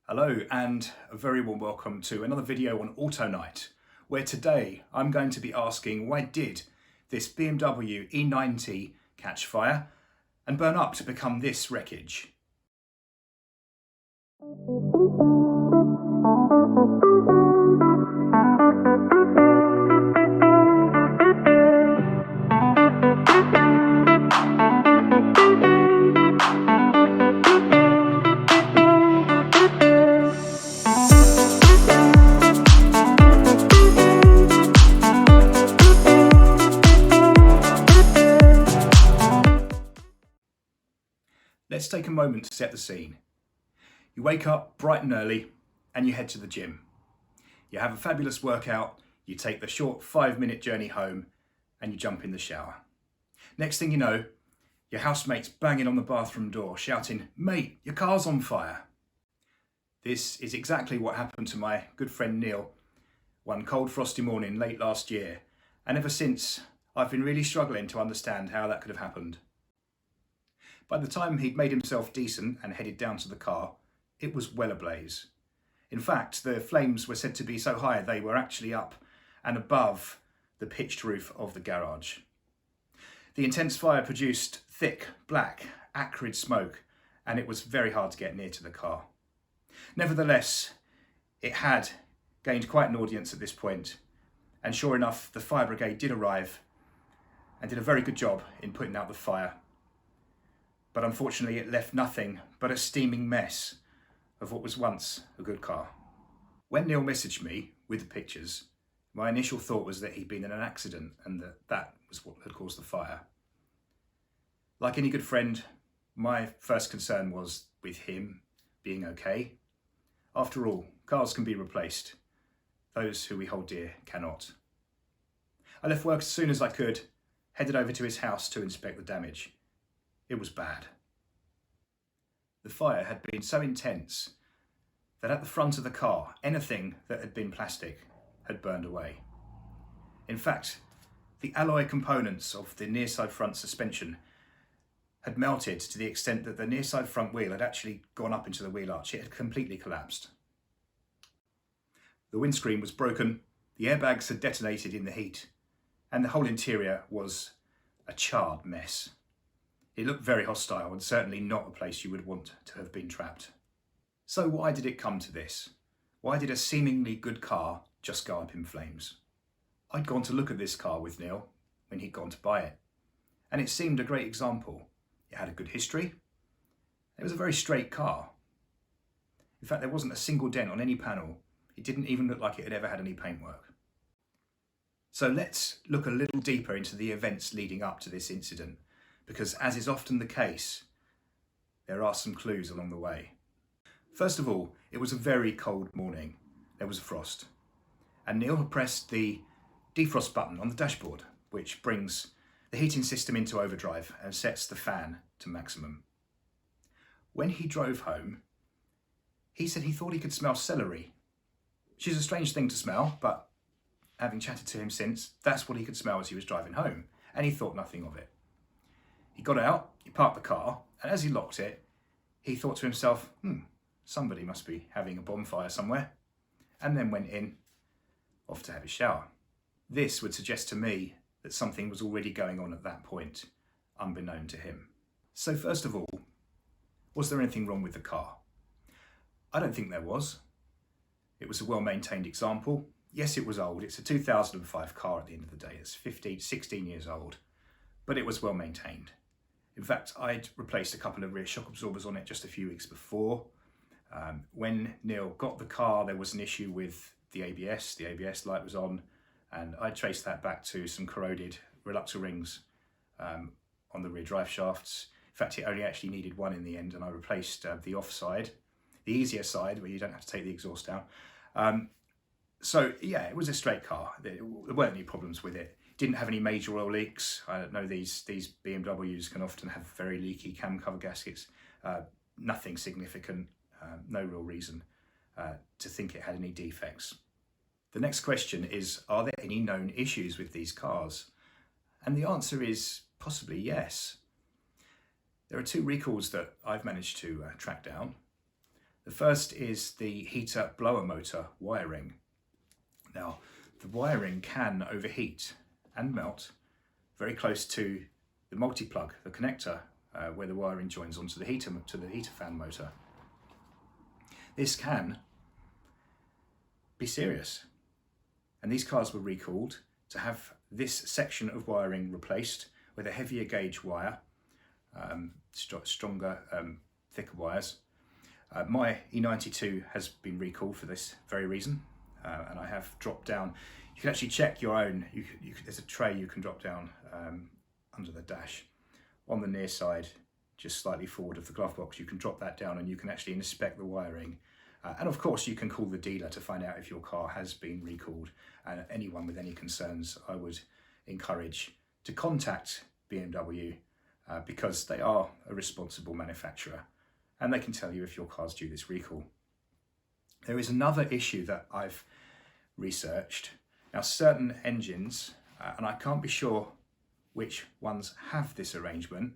Hello and a very warm welcome to another video on Auto Night, where today I'm going to be asking why did this BMW E90 catch fire and burn up to become this wreckage? Let's take a moment to set the scene. You wake up bright and early and you head to the gym. You have a fabulous workout, you take the short 5-minute journey home and you jump in the shower. Next thing you know, your housemate's banging on the bathroom door shouting, "Mate, your car's on fire." This is exactly what happened to my good friend Neil one cold frosty morning late last year, and ever since I've been really struggling to understand how that could have happened. By the time he'd made himself decent and headed down to the car, it was well ablaze. In fact, the flames were said to be so high they were actually up and above the pitched roof of the garage. The intense fire produced thick, black, acrid smoke, and it was very hard to get near to the car. Nevertheless, it had gained quite an audience at this point, and sure enough, the fire brigade did arrive and did a very good job in putting out the fire. But unfortunately it left nothing but a steaming mess of what was once a good car. When Neil messaged me with the pictures, my initial thought was that he'd been in an accident and that was what had caused the fire. Like any good friend, my first concern was with him being okay. After all, cars can be replaced. Those who we hold dear cannot. I left work as soon as I could, headed over to his house to inspect the damage. It was bad. The fire had been so intense that at the front of the car, anything that had been plastic had burned away. In fact, the alloy components of the near side front suspension had melted to the extent that the near side front wheel had actually gone up into the wheel arch. It had completely collapsed. The windscreen was broken, the airbags had detonated in the heat, and the whole interior was a charred mess. It looked very hostile and certainly not a place you would want to have been trapped. So why did it come to this? Why did a seemingly good car just go up in flames? I'd gone to look at this car with Neil when he'd gone to buy it, and it seemed a great example. It had a good history. It was a very straight car. In fact, there wasn't a single dent on any panel. It didn't even look like it had ever had any paintwork. So let's look a little deeper into the events leading up to this incident, because as is often the case, there are some clues along the way. First of all, it was a very cold morning. There was a frost, and Neil had pressed the defrost button on the dashboard, which brings the heating system into overdrive and sets the fan to maximum. When he drove home, he said he thought he could smell celery, which is a strange thing to smell, but having chatted to him since, that's what he could smell as he was driving home, and he thought nothing of it. He got out, he parked the car, and as he locked it, he thought to himself, somebody must be having a bonfire somewhere, and then went off to have a shower. This would suggest to me that something was already going on at that point, unbeknown to him. So first of all, was there anything wrong with the car? I don't think there was. It was a well-maintained example. Yes, it was old. It's a 2005 car at the end of the day. It's 16 years old, but it was well-maintained. In fact, I'd replaced a couple of rear shock absorbers on it just a few weeks before. When Neil got the car, there was an issue with the ABS. The ABS light was on, and I traced that back to some corroded reluctor rings on the rear drive shafts. In fact, it only actually needed one in the end, and I replaced the off side, the easier side, where you don't have to take the exhaust down. So yeah, it was a straight car. There weren't any problems with it. Didn't have any major oil leaks. I don't know, these BMWs can often have very leaky cam cover gaskets. Nothing significant, no real reason to think it had any defects. The next question is, are there any known issues with these cars? And the answer is possibly yes. There are 2 recalls that I've managed to track down. The first is the heater blower motor wiring. Now, the wiring can overheat and melt very close to the multi-plug, the connector, where the wiring joins onto the heater fan motor. This can be serious. And these cars were recalled to have this section of wiring replaced with a heavier gauge wire, stronger, thicker wires. My E92 has been recalled for this very reason, and I have dropped down. You can actually check your own. There's a tray you can drop down under the dash. On the near side, just slightly forward of the glove box, you can drop that down and you can actually inspect the wiring. And of course, you can call the dealer to find out if your car has been recalled. And anyone with any concerns, I would encourage to contact BMW because they are a responsible manufacturer and they can tell you if your car's due this recall. There is another issue that I've researched. Now, certain engines, and I can't be sure which ones have this arrangement,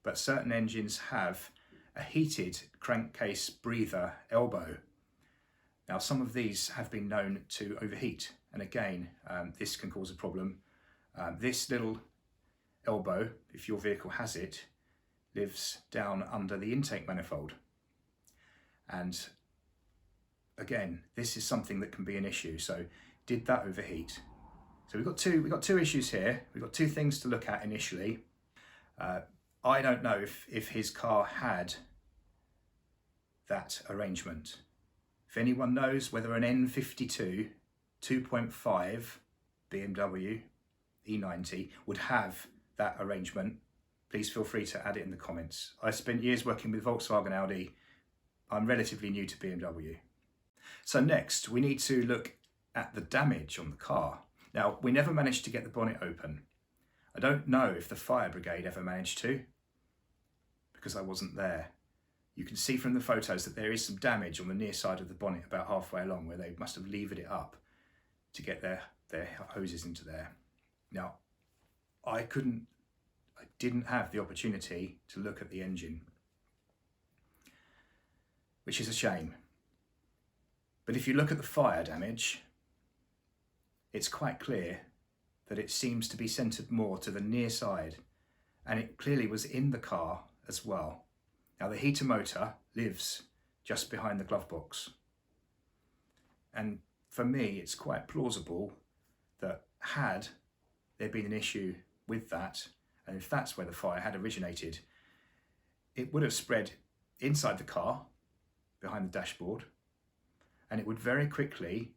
but certain engines have a heated crankcase breather elbow. Now, some of these have been known to overheat, and again, this can cause a problem. This little elbow, if your vehicle has it, lives down under the intake manifold. And again, this is something that can be an issue. So, did that overheat? So we've got two issues here. We've got two things to look at initially. I don't know if his car had that arrangement. If anyone knows whether an N52 2.5 BMW E90 would have that arrangement, please feel free to add it in the comments. I spent years working with Volkswagen Audi. I'm relatively new to BMW. So next, we need to look at the damage on the car. Now, we never managed to get the bonnet open. I don't know if the fire brigade ever managed to, because I wasn't there. You can see from the photos that there is some damage on the near side of the bonnet about halfway along, where they must have levered it up to get their hoses into there. Now, I didn't have the opportunity to look at the engine, which is a shame. But if you look at the fire damage, it's quite clear that it seems to be centered more to the near side, and it clearly was in the car as well. Now, the heater motor lives just behind the glove box, and for me it's quite plausible that had there been an issue with that, and if that's where the fire had originated, it would have spread inside the car behind the dashboard, and it would very quickly,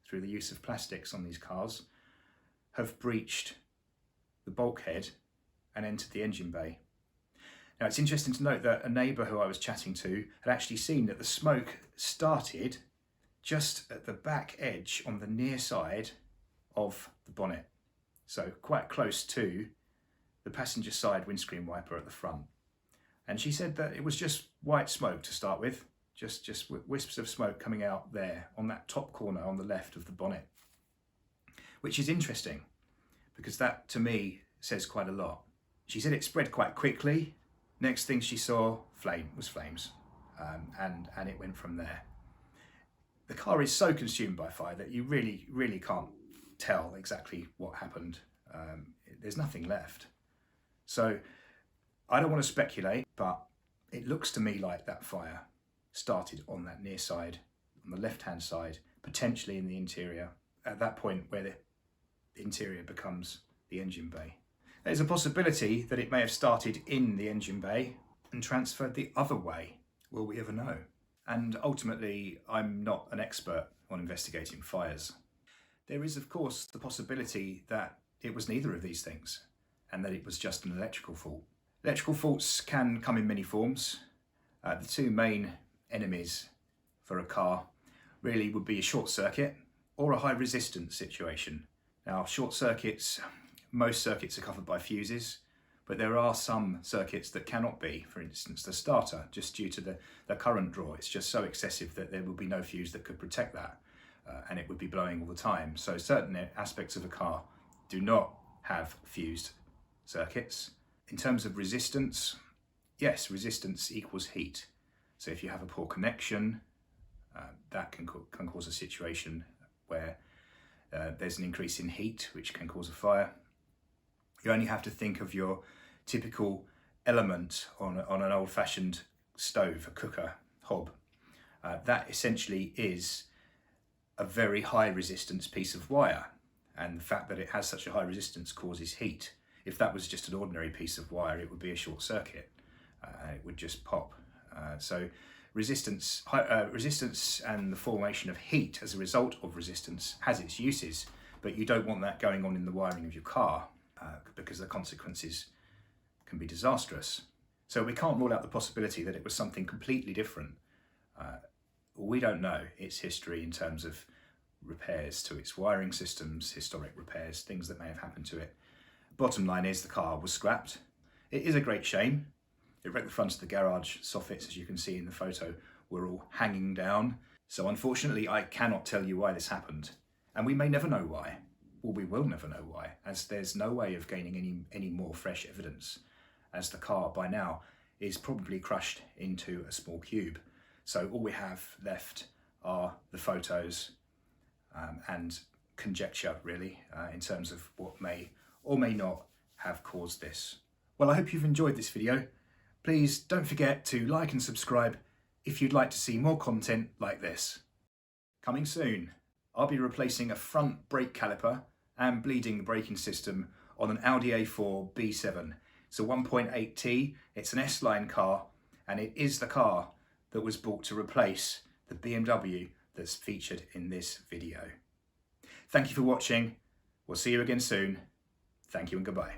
through the use of plastics on these cars, have breached the bulkhead and entered the engine bay. Now, it's interesting to note that a neighbour who I was chatting to had actually seen that the smoke started just at the back edge on the near side of the bonnet, so quite close to the passenger side windscreen wiper at the front. And she said that it was just white smoke to start with, just wisps of smoke coming out there on that top corner on the left of the bonnet, which is interesting because that to me says quite a lot. She said it spread quite quickly. Next thing she saw was flames, and it went from there. The car is so consumed by fire that you really can't tell exactly what happened. There's nothing left. So I don't want to speculate, but it looks to me like that fire started on that near side, on the left-hand side, potentially in the interior, at that point where the interior becomes the engine bay. There's a possibility that it may have started in the engine bay and transferred the other way. Will we ever know? And ultimately, I'm not an expert on investigating fires. There is, of course, the possibility that it was neither of these things and that it was just an electrical fault. Electrical faults can come in many forms. The two main enemies for a car really would be a short circuit or a high resistance situation. Now, short circuits, most circuits are covered by fuses, but there are some circuits that cannot be. For instance, the starter, just due to the current draw, it's just so excessive that there will be no fuse that could protect that, and it would be blowing all the time. So certain aspects of a car do not have fused circuits. In terms of resistance, yes, resistance equals heat. So if you have a poor connection, That can cause a situation where there's an increase in heat, which can cause a fire. You only have to think of your typical element on an old-fashioned stove, a cooker, hob. That essentially is a very high resistance piece of wire, and the fact that it has such a high resistance causes heat. If that was just an ordinary piece of wire, it would be a short circuit and it would just pop. So resistance and the formation of heat as a result of resistance has its uses, but you don't want that going on in the wiring of your car because the consequences can be disastrous. So we can't rule out the possibility that it was something completely different. We don't know its history in terms of repairs to its wiring systems, historic repairs, things that may have happened to it. Bottom line is the car was scrapped. It is a great shame. It wrecked the front of the garage. Soffits, as you can see in the photo, were all hanging down. So unfortunately, I cannot tell you why this happened. And we may never know why. Well, we will never know why, as there's no way of gaining any more fresh evidence, as the car by now is probably crushed into a small cube. So all we have left are the photos and conjecture, really, in terms of what may or may not have caused this. Well, I hope you've enjoyed this video. Please don't forget to like and subscribe if you'd like to see more content like this. Coming soon, I'll be replacing a front brake caliper and bleeding the braking system on an Audi A4 B7. It's a 1.8T, it's an S-Line car, and it is the car that was bought to replace the BMW that's featured in this video. Thank you for watching. We'll see you again soon. Thank you and goodbye.